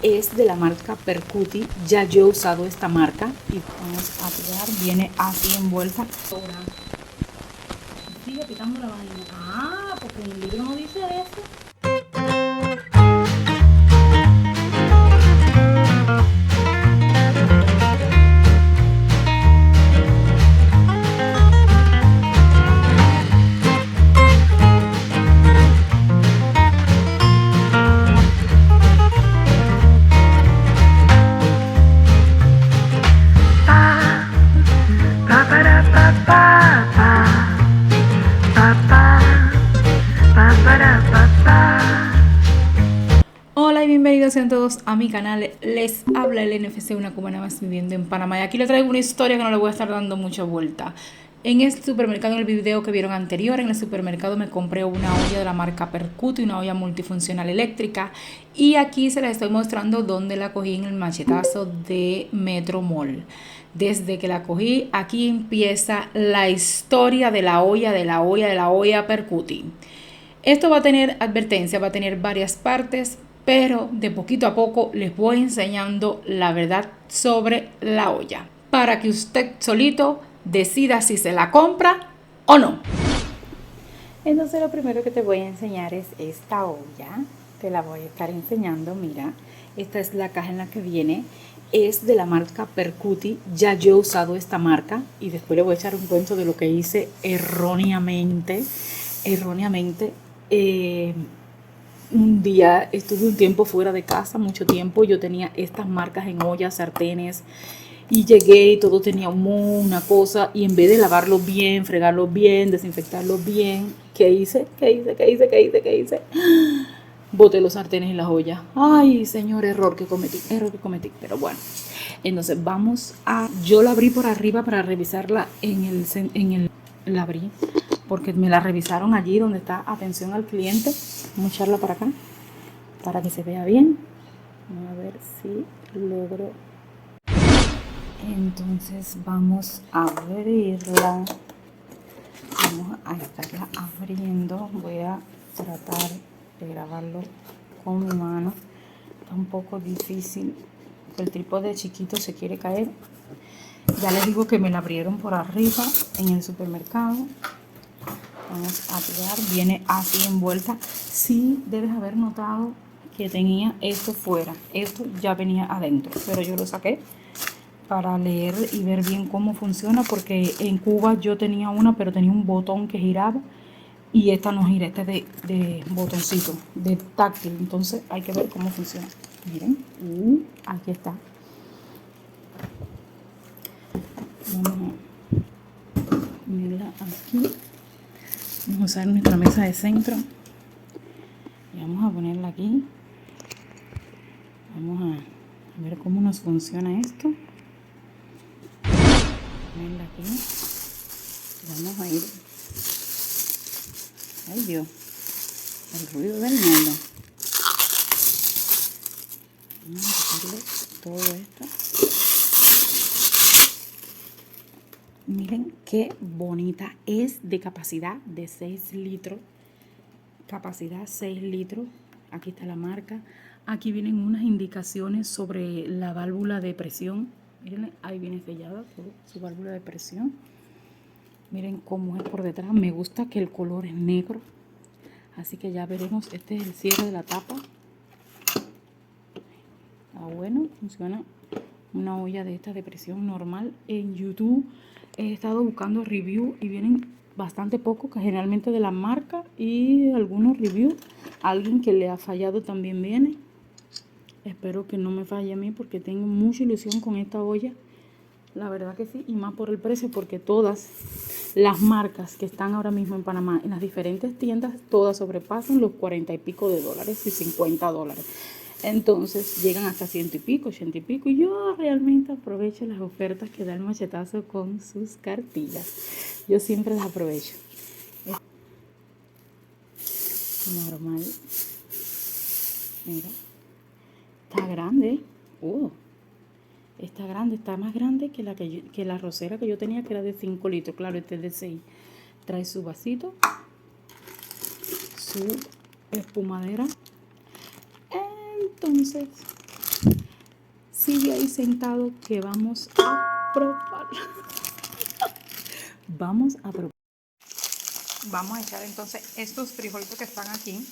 es de la marca Percuti. Ya yo he usado esta marca y vamos a tirar. Viene así envuelta. Sigue picando la vaina. Ah, porque en el libro no dice eso. Hola y bienvenidos sean todos a mi canal. Les habla el NFC, una cubana más viviendo en Panamá. Y aquí les traigo una historia que no le voy a estar dando mucha vuelta. En el supermercado, en el video que vieron anterior, en el supermercado me compré una olla de la marca Percuti, una olla multifuncional eléctrica. Y aquí se les estoy mostrando dónde la cogí en el machetazo de Metro Mall. Desde que la cogí, aquí empieza la historia de la olla Percuti. Esto va a tener advertencia, va a tener varias partes, pero de poquito a poco les voy enseñando la verdad sobre la olla, para que usted solito decida si se la compra o no. Entonces lo primero que te voy a enseñar es esta olla. Te la voy a estar enseñando, mira. Esta es la caja en la que viene. Es de la marca Percuti. Ya yo he usado esta marca y después le voy a echar un cuento de lo que hice erróneamente. Un día estuve un tiempo fuera de casa, mucho tiempo. Yo tenía estas marcas en ollas, sartenes, y llegué y todo tenía una cosa, y en vez de lavarlo bien, fregarlo bien, desinfectarlo bien, ¿qué hice? Boté los sartenes en las ollas. Ay, señor, error que cometí. Pero bueno, entonces yo la abrí por arriba para revisarla la abrí porque me la revisaron allí donde está atención al cliente. Vamos a echarla para acá para que se vea bien. Vamos a ver si logro. Entonces vamos a abrirla. Vamos a estarla abriendo. Voy a tratar de grabarlo con mi mano. Está un poco difícil. El trípode chiquito se quiere caer. Ya les digo que me la abrieron por arriba en el supermercado. Vamos a tirar. Viene así envuelta. Sí, debes haber notado que tenía esto fuera. Esto ya venía adentro, pero yo lo saqué para leer y ver bien cómo funciona, porque en Cuba yo tenía una, pero tenía un botón que giraba y esta no gira, esta es de botoncito, de táctil. Entonces hay que ver cómo funciona. Miren, aquí está. Vamos a ponerla aquí. Vamos a usar nuestra mesa de centro y vamos a ponerla aquí. Vamos a ver cómo nos funciona esto. Ponerla aquí. Vamos a ir. Ay Dios, el ruido del mundo. Vamos a quitarle todo esto. Miren qué bonita, es de capacidad de 6 litros. Capacidad 6 litros. Aquí está la marca. Aquí vienen unas indicaciones sobre la válvula de presión. Miren, ahí viene sellada su válvula de presión. Miren cómo es por detrás. Me gusta que el color es negro. Así que ya veremos. Este es el cierre de la tapa. Ah, bueno, funciona. Una olla de esta de presión normal. En YouTube he estado buscando reviews y vienen bastante pocos, que generalmente de la marca, y algunos reviews. Alguien que le ha fallado también viene. Espero que no me falle a mí, porque tengo mucha ilusión con esta olla. La verdad que sí, y más por el precio, porque todas las marcas que están ahora mismo en Panamá en las diferentes tiendas, todas sobrepasan los 40 y pico de dólares y 50 dólares. Entonces llegan hasta 100 y pico, 80 y pico, y yo realmente aprovecho las ofertas que da el machetazo con sus cartillas. Yo siempre las aprovecho. Es normal. Mira, está grande. Está grande, está más grande que la rosera que yo tenía, que era de 5 litros. Claro, este es de 6. Trae su vasito, su espumadera. Entonces, sigue ahí sentado que vamos a probar. Vamos a probar. Vamos a echar entonces estos frijolitos que están aquí.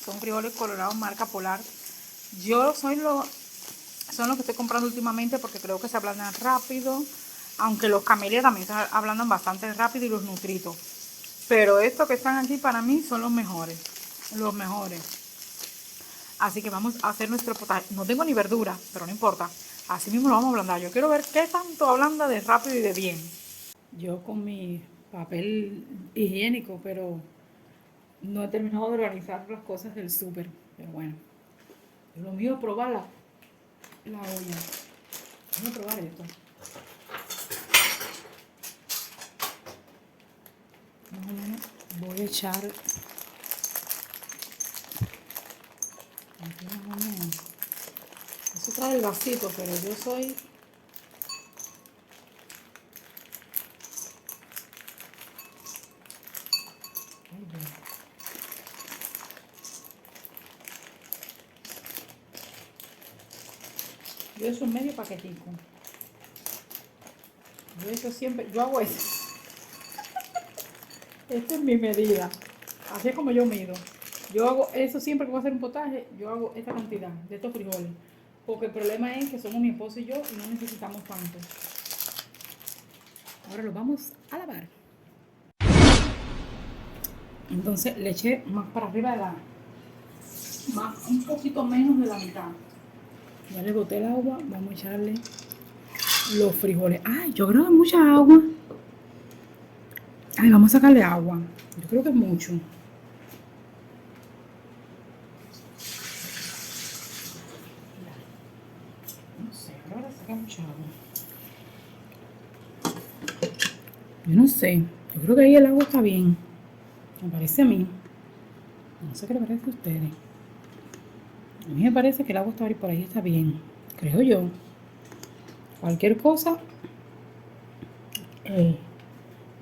Son frijoles colorados marca Polar. Yo son los que estoy comprando últimamente porque creo que se ablandan rápido. Aunque los Camellia también se ablandan bastante rápido y los Nutritos. Pero estos que están aquí para mí son los mejores. Los mejores. Así que vamos a hacer nuestro potaje. No tengo ni verdura, pero no importa. Así mismo lo vamos a ablandar. Yo quiero ver qué tanto ablanda de rápido y de bien. Yo con mi papel higiénico, pero no he terminado de organizar las cosas del súper. Pero bueno, lo mío es probar la olla. Vamos a probar esto. Más o menos voy a echar aquí más o menos. Eso trae el vasito, pero yo soy... Ay, Dios. Yo eso es medio paquetico. Yo eso siempre, yo hago eso. Esta es mi medida. Así es como yo mido. Yo hago eso siempre que voy a hacer un potaje, yo hago esta cantidad de estos frijoles. Porque el problema es que somos mi esposo y yo y no necesitamos tanto. Ahora los vamos a lavar. Entonces le eché más para arriba de un poquito menos de la mitad. Ya le boté el agua, vamos a echarle los frijoles. Ay, yo creo que es mucha agua. Ay, vamos a sacarle agua. Yo creo que es mucho. No sé, ahora saca mucha agua. Yo no sé. Yo creo que ahí el agua está bien. Me parece a mí. No sé qué le parece a ustedes. A mí me parece que el agua está por ahí está bien. Creo yo. Cualquier cosa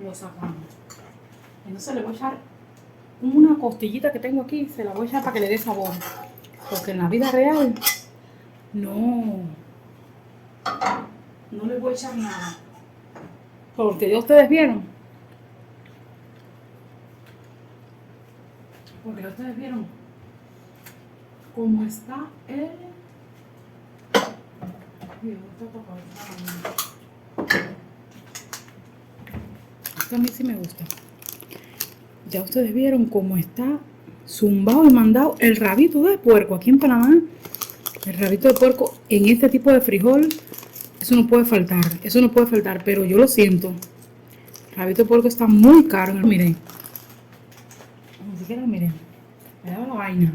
lo sacamos. Entonces le voy a echar una costillita que tengo aquí. Se la voy a echar para que le dé sabor. Porque en la vida real no le voy a echar nada. Porque ya ustedes vieron. Porque ya ustedes vieron cómo está el... Esto a mí sí me gusta. Ya ustedes vieron cómo está zumbado y mandado el rabito de puerco aquí en Panamá. El rabito de puerco en este tipo de frijol, eso no puede faltar. Eso no puede faltar, pero yo lo siento. El rabito de puerco está muy caro. Miren. Ni siquiera miren. Me da la vaina.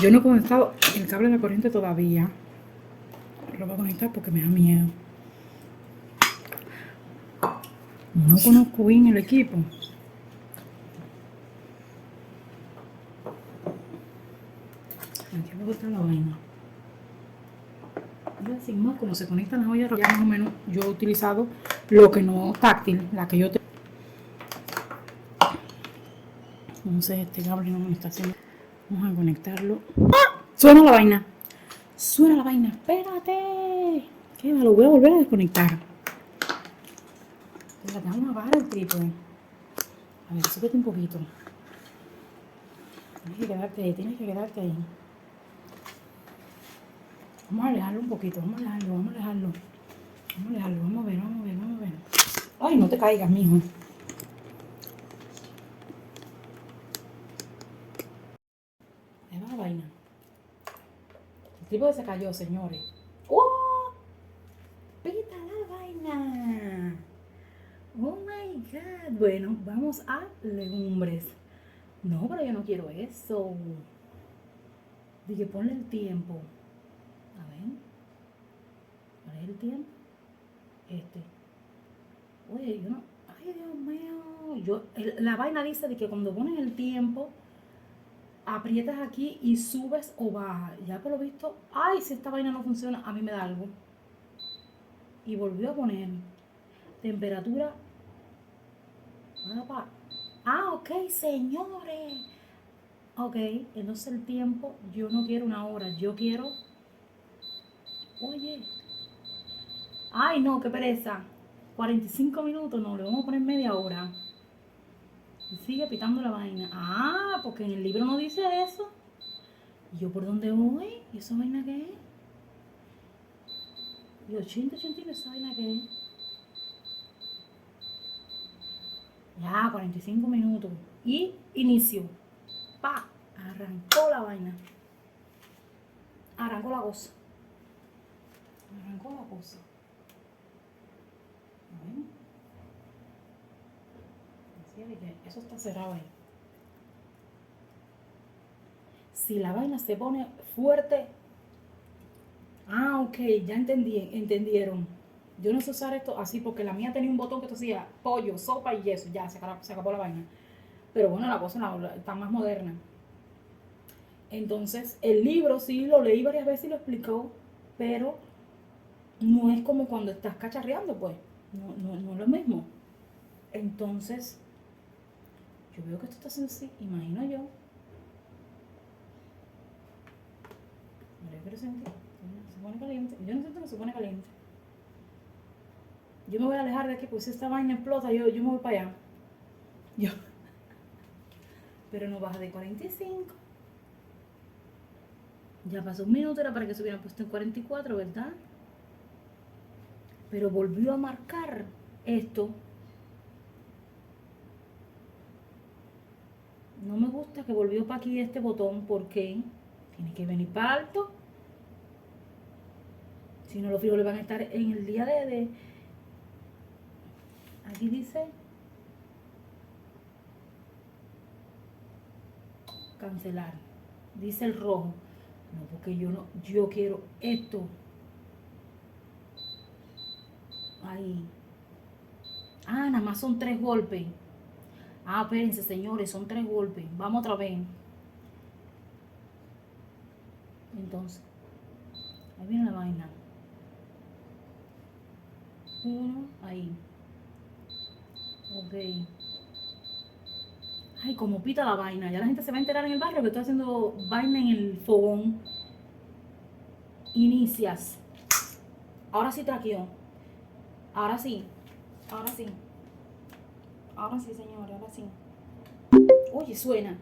Yo no he conectado el cable de la corriente todavía. Lo voy a conectar porque me da miedo. No conozco bien el equipo. Aquí abajo está la vaina. Ya sin más, como se conectan las ollas, ya más o menos yo he utilizado lo que no táctil, la que yo tengo. Entonces este cable no me está haciendo. Vamos a conectarlo. ¡Ah! Suena la vaina. Suena la vaina. Espérate. ¿Qué? Lo voy a volver a desconectar. Espérate, vamos a bajar el trípode. A ver, súbete un poquito. Tienes que quedarte ahí, tienes que quedarte ahí. Vamos a alejarlo un poquito, vamos a alejarlo, vamos a alejarlo. Vamos a alejarlo, vamos a ver, vamos a ver, vamos a ver. Ay, no te caigas, mijo. Ahí va la vaina. El trípode se cayó, señores. ¡Oh! ¡Pita la vaina! ¡Oh, my God! Bueno, vamos a legumbres. No, pero yo no quiero eso. Dije, ponle el tiempo. A ver. ¿Cuál es el tiempo? Oye, yo no... Ay, Dios mío. La vaina dice de que cuando pones el tiempo, aprietas aquí y subes o bajas. Ya por lo visto, ay, si esta vaina no funciona, a mí me da algo. Y volvió a poner temperatura. Ah, ok, señores. Ok, entonces el tiempo, yo no quiero una hora, yo quiero Oye. Ay, no, qué pereza. 45 minutos, no, le vamos a poner media hora. Y sigue pitando la vaina. Ah, porque en el libro no dice eso. ¿Y yo por dónde voy? ¿Y esa vaina qué es? ¿Y 80 esa vaina qué es? Ya, 45 minutos. Y inicio. Pa, arrancó la vaina. Arrancó la cosa. Arrancó la cosa. A ver. Decía que eso está cerrado ahí. Si la vaina se pone fuerte. Ah, ok, ya entendieron. Yo no sé usar esto así porque la mía tenía un botón que decía pollo, sopa y eso. Ya, se acabó la vaina. Pero bueno, la cosa está más moderna. Entonces, el libro sí lo leí varias veces y lo explicó, pero no es como cuando estás cacharreando, pues. No es lo mismo. Entonces, yo veo que esto está haciendo así, imagino yo. Yo quiero sentir. Se pone caliente. Yo no siento que se pone caliente. Yo me voy a alejar de aquí porque si esta vaina explota, yo me voy para allá. Yo. Pero no baja de 45. Ya pasó un minuto, era para que se hubiera puesto en 44, ¿verdad? Pero volvió a marcar esto. No me gusta que volvió para aquí este botón porque tiene que venir para alto. Si no, los frijoles van a estar en el día de aquí dice cancelar. Dice el rojo. No, porque yo quiero esto. Ahí. Ah, nada más son 3 golpes. Ah, espérense, señores, son 3 golpes. Vamos otra vez. Entonces, ahí viene la vaina. 1, ahí. Ok. Ay, como pita la vaina. Ya la gente se va a enterar en el barrio que estoy haciendo vaina en el fogón. Inicias. Ahora sí traqueó. Ahora sí. Ahora sí. Ahora sí, señores, ahora sí. Oye, suena.